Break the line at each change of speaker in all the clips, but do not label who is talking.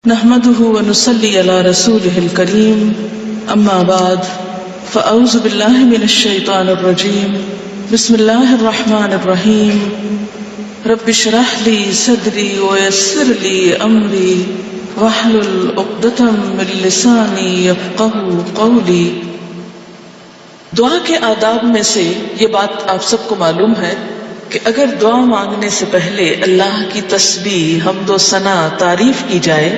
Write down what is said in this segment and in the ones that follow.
نحمده ونصلي على رسوله الكريم اما بعد فاعوذ بالله من الشيطان الرجيم بسم الله الرحمن الرحيم رب اشرح لي صدري ويسر لي امري واحلل عقدة من لساني يفقهوا قولي۔ دعا کے آداب میں سے یہ بات آپ سب کو معلوم ہے کہ اگر دعا مانگنے سے پہلے اللہ کی تسبیح، حمد و ثنا، تعریف کی جائے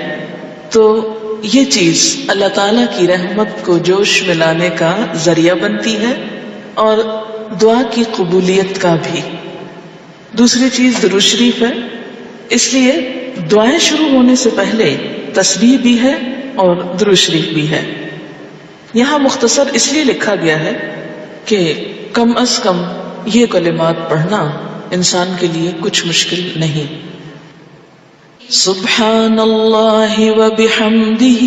تو یہ چیز اللہ تعالیٰ کی رحمت کو جوش میں لانے کا ذریعہ بنتی ہے اور دعا کی قبولیت کا بھی۔ دوسری چیز درود شریف ہے، اس لیے دعائیں شروع ہونے سے پہلے تسبیح بھی ہے اور درود شریف بھی ہے۔ یہاں مختصر اس لیے لکھا گیا ہے کہ کم از کم یہ کلمات پڑھنا انسان کے لیے کچھ مشکل نہیں۔ سبحان اللہ وبحمدہ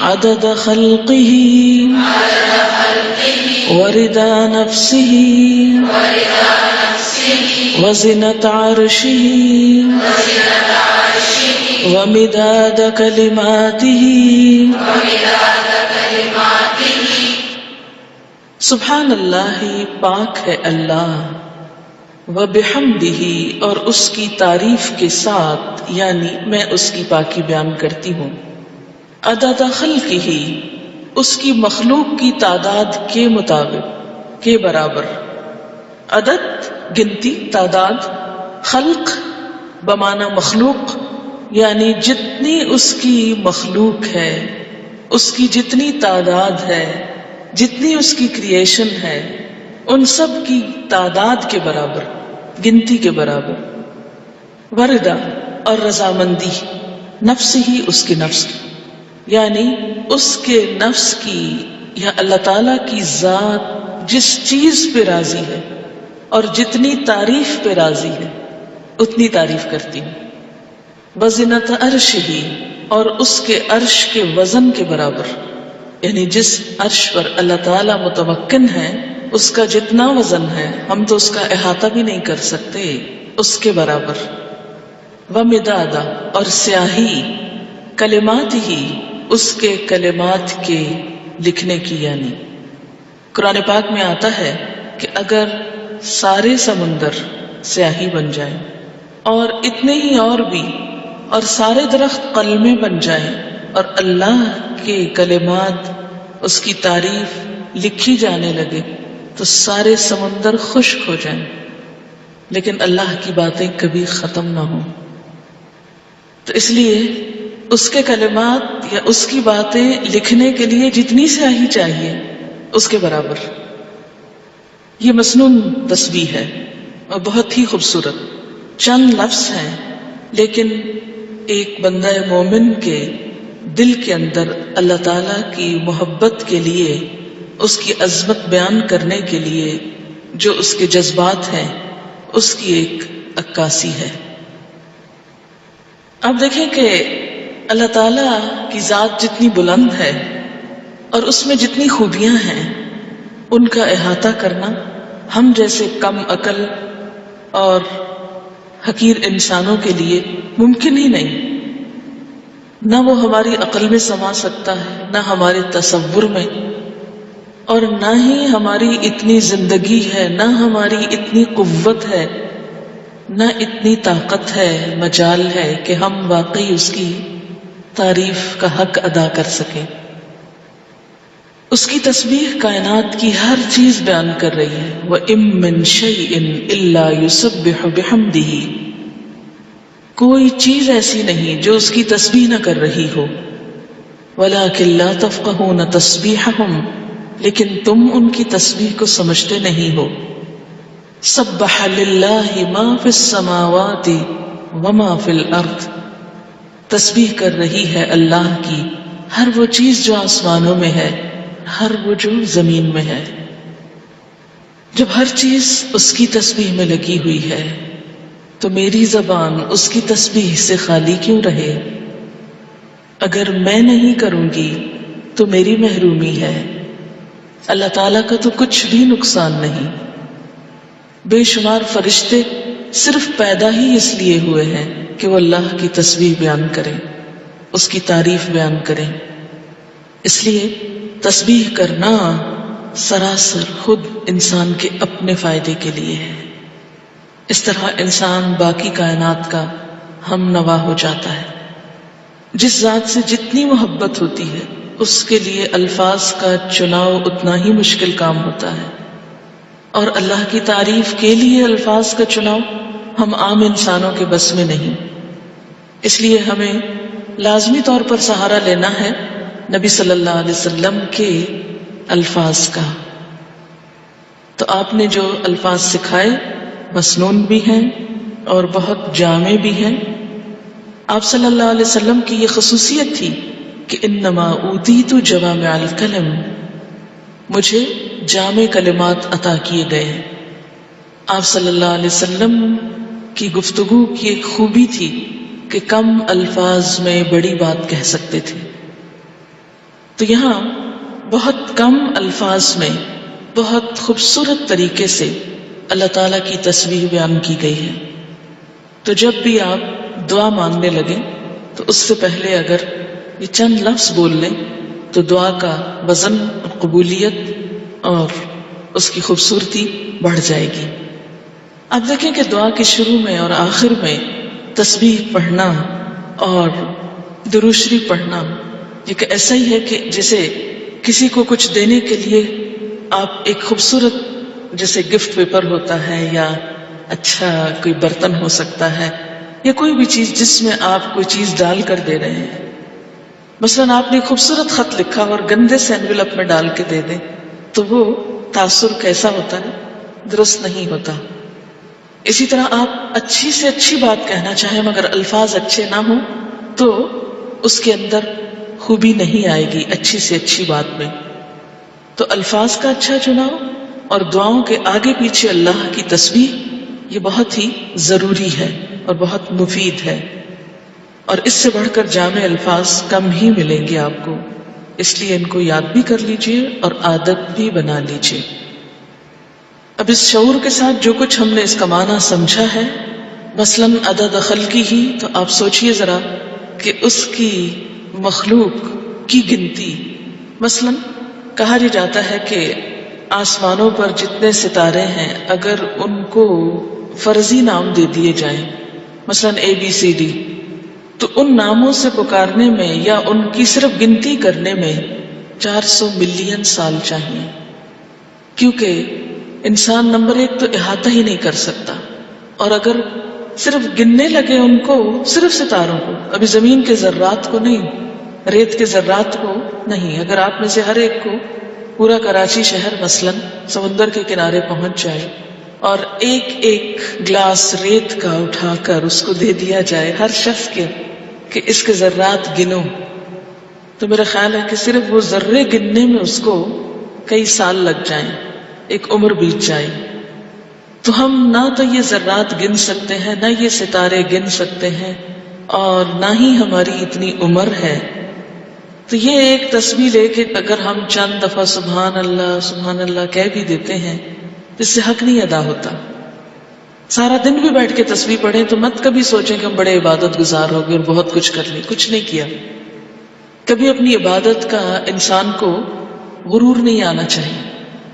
عدد خلقہ ورضا نفسہ وزنة عرشہ ومداد کلماتہ۔ سبحان اللہ، پاک ہے اللہ، وبحمدہ، اور اس کی تعریف کے ساتھ، یعنی میں اس کی پاکی بیان کرتی ہوں، عدد خلقہ، اس کی مخلوق کی تعداد کے مطابق، کے برابر۔ عدد گنتی، تعداد، خلق بمعنی مخلوق، یعنی جتنی اس کی مخلوق ہے، اس کی جتنی تعداد ہے، جتنی اس کی کریشن ہے، ان سب کی تعداد کے برابر، گنتی کے برابر۔ وردا، اور رضامندی، نفس ہی، اس کے نفس کی، یعنی اس کے نفس کی یا اللہ تعالیٰ کی ذات جس چیز پہ راضی ہے اور جتنی تعریف پہ راضی ہے اتنی تعریف کرتی ہوں۔ وزنت عرش ہی، اور اس کے عرش کے وزن کے برابر، یعنی جس عرش پر اللہ تعالیٰ متمکن ہے اس کا جتنا وزن ہے ہم تو اس کا احاطہ بھی نہیں کر سکتے، اس کے برابر۔ ومدادا، اور سیاہی، کلمات ہی، اس کے کلمات کے لکھنے کی، یعنی قرآن پاک میں آتا ہے کہ اگر سارے سمندر سیاہی بن جائیں اور اتنے ہی اور بھی، اور سارے درخت قلمیں بن جائیں اور اللہ کے کلمات، اس کی تعریف لکھی جانے لگے تو سارے سمندر خشک ہو جائیں، لیکن اللہ کی باتیں کبھی ختم نہ ہوں۔ تو اس لیے اس کے کلمات یا اس کی باتیں لکھنے کے لیے جتنی سیاہی چاہیے اس کے برابر۔ یہ مسنون تسبیح ہے اور بہت ہی خوبصورت، چند لفظ ہیں لیکن ایک بندہ مومن کے دل کے اندر اللہ تعالیٰ کی محبت کے لیے، اس کی عظمت بیان کرنے کے لیے جو اس کے جذبات ہیں اس کی ایک عکاسی ہے۔ اب دیکھیں کہ اللہ تعالیٰ کی ذات جتنی بلند ہے اور اس میں جتنی خوبیاں ہیں ان کا احاطہ کرنا ہم جیسے کم عقل اور حقیر انسانوں کے لیے ممکن ہی نہیں۔ نہ وہ ہماری عقل میں سما سکتا ہے، نہ ہمارے تصور میں، اور نہ ہی ہماری اتنی زندگی ہے، نہ ہماری اتنی قوت ہے، نہ اتنی طاقت ہے، مجال ہے کہ ہم واقعی اس کی تعریف کا حق ادا کر سکیں۔ اس کی تسبیح کائنات کی ہر چیز بیان کر رہی ہے۔ وَإِن مِّن شَيْءٍ إِلَّا يُسَبِّحُ بِحَمْدِهِ، کوئی چیز ایسی نہیں جو اس کی تسبیح نہ کر رہی ہو۔ وَلَٰكِن لَّا تَفْقَهُونَ تَسْبِيحَهُمْ، لیکن تم ان کی تسبیح کو سمجھتے نہیں ہو۔ سَبَّحَ لِلَّهِ مَا فِي السَّمَاوَاتِ وَمَا فِي الْأَرْضِ، تسبیح کر رہی ہے اللہ کی ہر وہ چیز جو آسمانوں میں ہے، ہر وہ جو زمین میں ہے۔ جب ہر چیز اس کی تسبیح میں لگی ہوئی ہے تو میری زبان اس کی تسبیح سے خالی کیوں رہے؟ اگر میں نہیں کروں گی تو میری محرومی ہے۔ اللہ تعالیٰ کا تو کچھ بھی نقصان نہیں۔ بے شمار فرشتے صرف پیدا ہی اس لیے ہوئے ہیں کہ وہ اللہ کی تسبیح بیان کریں، اس کی تعریف بیان کریں۔ اس لیے تسبیح کرنا سراسر خود انسان کے اپنے فائدے کے لیے ہے۔ اس طرح انسان باقی کائنات کا ہم نوا ہو جاتا ہے۔ جس ذات سے جتنی محبت ہوتی ہے اس کے لیے الفاظ کا چناؤ اتنا ہی مشکل کام ہوتا ہے، اور اللہ کی تعریف کے لیے الفاظ کا چناؤ ہم عام انسانوں کے بس میں نہیں۔ اس لیے ہمیں لازمی طور پر سہارا لینا ہے نبی صلی اللہ علیہ وسلم کے الفاظ کا۔ تو آپ نے جو الفاظ سکھائے مسنون بھی ہیں اور بہت جامع بھی ہیں۔ آپ صلی اللہ علیہ وسلم کی یہ خصوصیت تھی کہ انما اوتیت جوامع الکلم، مجھے جامع کلمات عطا کیے گئے ہیں۔ آپ صلی اللہ علیہ وسلم کی گفتگو کی ایک خوبی تھی کہ کم الفاظ میں بڑی بات کہہ سکتے تھے۔ تو یہاں بہت کم الفاظ میں بہت خوبصورت طریقے سے اللہ تعالیٰ کی تسبیح بیان کی گئی ہے۔ تو جب بھی آپ دعا مانگنے لگیں تو اس سے پہلے اگر یہ چند لفظ بول لیں تو دعا کا وزن، قبولیت اور اس کی خوبصورتی بڑھ جائے گی۔ آپ دیکھیں کہ دعا کے شروع میں اور آخر میں تسبیح پڑھنا اور درود شریف پڑھنا یہ ایسا ہی ہے کہ جیسے کسی کو کچھ دینے کے لیے آپ ایک خوبصورت جیسے گفٹ پیپر ہوتا ہے یا اچھا کوئی برتن ہو سکتا ہے یا کوئی بھی چیز جس میں آپ کوئی چیز ڈال کر دے رہے ہیں۔ مثلاً آپ نے خوبصورت خط لکھا اور گندے سے انویلپ میں ڈال کے دے دیں تو وہ تاثر کیسا ہوتا ہے؟ درست نہیں ہوتا۔ اسی طرح آپ اچھی سے اچھی بات کہنا چاہیں مگر الفاظ اچھے نہ ہوں تو اس کے اندر خوبی نہیں آئے گی اچھی سے اچھی بات میں۔ تو الفاظ کا اچھا چناؤ اور دعاؤں کے آگے پیچھے اللہ کی تسبیح یہ بہت ہی ضروری ہے اور بہت مفید ہے، اور اس سے بڑھ کر جامع الفاظ کم ہی ملیں گے آپ کو، اس لیے ان کو یاد بھی کر لیجئے اور عادت بھی بنا لیجئے۔ اب اس شعور کے ساتھ جو کچھ ہم نے اس کا معنی سمجھا ہے، مثلاً عدد خلقی ہی، تو آپ سوچئے ذرا کہ اس کی مخلوق کی گنتی، مثلاً کہا جاتا ہے کہ آسمانوں پر جتنے ستارے ہیں اگر ان کو فرضی نام دے دیے جائیں، مثلاً ABCD، تو ان ناموں سے پکارنے میں یا ان کی صرف گنتی کرنے میں 400 ملین سال چاہیے، کیونکہ انسان نمبر ایک تو احاطہ ہی نہیں کر سکتا، اور اگر صرف گننے لگے ان کو، صرف ستاروں کو، ابھی زمین کے ذرات کو نہیں، ریت کے ذرات کو نہیں، اگر آپ میں سے ہر ایک کو پورا کراچی شہر مثلاً سمندر کے کنارے پہنچ جائے اور ایک ایک گلاس ریت کا اٹھا کر اس کو دے دیا جائے ہر شخص کے کہ اس کے ذرات گنو، تو میرا خیال ہے کہ صرف وہ ذرے گننے میں اس کو کئی سال لگ جائیں، ایک عمر بیت جائے۔ تو ہم نہ تو یہ ذرات گن سکتے ہیں، نہ یہ ستارے گن سکتے ہیں، اور نہ ہی ہماری اتنی عمر ہے۔ تو یہ ایک تسبیح لے کے اگر ہم چند دفعہ سبحان اللہ کہہ بھی دیتے ہیں تو اس سے حق نہیں ادا ہوتا۔ سارا دن بھی بیٹھ کے تسبیح پڑھیں تو مت کبھی سوچیں کہ ہم بڑے عبادت گزار ہو گئے اور بہت کچھ کر لیں، کچھ نہیں کیا۔ کبھی اپنی عبادت کا انسان کو غرور نہیں آنا چاہیے،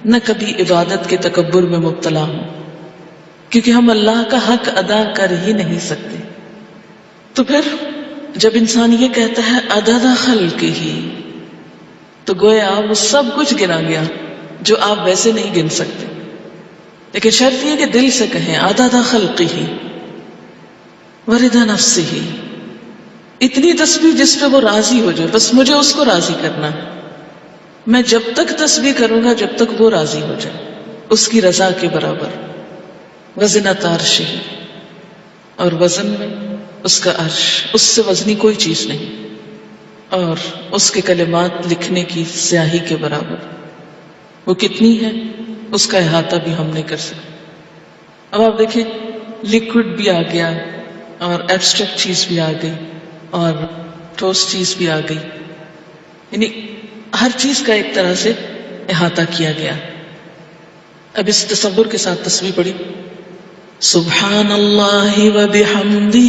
نہ کبھی عبادت کے تکبر میں مبتلا ہوں، کیونکہ ہم اللہ کا حق ادا کر ہی نہیں سکتے۔ تو پھر جب انسان یہ کہتا ہے عدد خلقہ ہی، تو گویا وہ سب کچھ گنا گیا جو آپ ویسے نہیں گن سکتے، لیکن شرط یہ کہ دل سے کہیں عدد خلقہ ورضا نفسہ، اتنی تسبیح جس پہ وہ راضی ہو جائے، بس مجھے اس کو راضی کرنا ہے، میں جب تک تسبیح کروں گا جب تک وہ راضی ہو جائے، اس کی رضا کے برابر۔ وزنۃ عرشہ، اور وزن میں اس کا عرش، اس سے وزنی کوئی چیز نہیں، اور اس کے کلمات لکھنے کی سیاہی کے برابر، وہ کتنی ہے اس کا احاطہ بھی ہم نہیں کر سکتے۔ اب آپ دیکھیں لیکوڈ بھی آ گیا اور ایبسٹریکٹ چیز بھی آ گئی اور ٹھوس چیز بھی آ گئی، یعنی ہر چیز کا ایک طرح سے احاطہ کیا گیا۔ اب اس تصور کے ساتھ تسبیح پڑھی سبحان اللہ و بحمدہ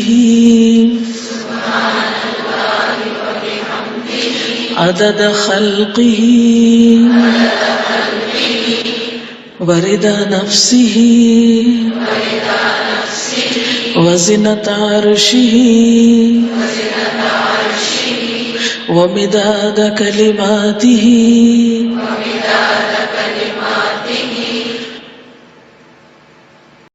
عدد خلقہ ورضا نفسہ وزنة عرشہ ومداد کلماتہ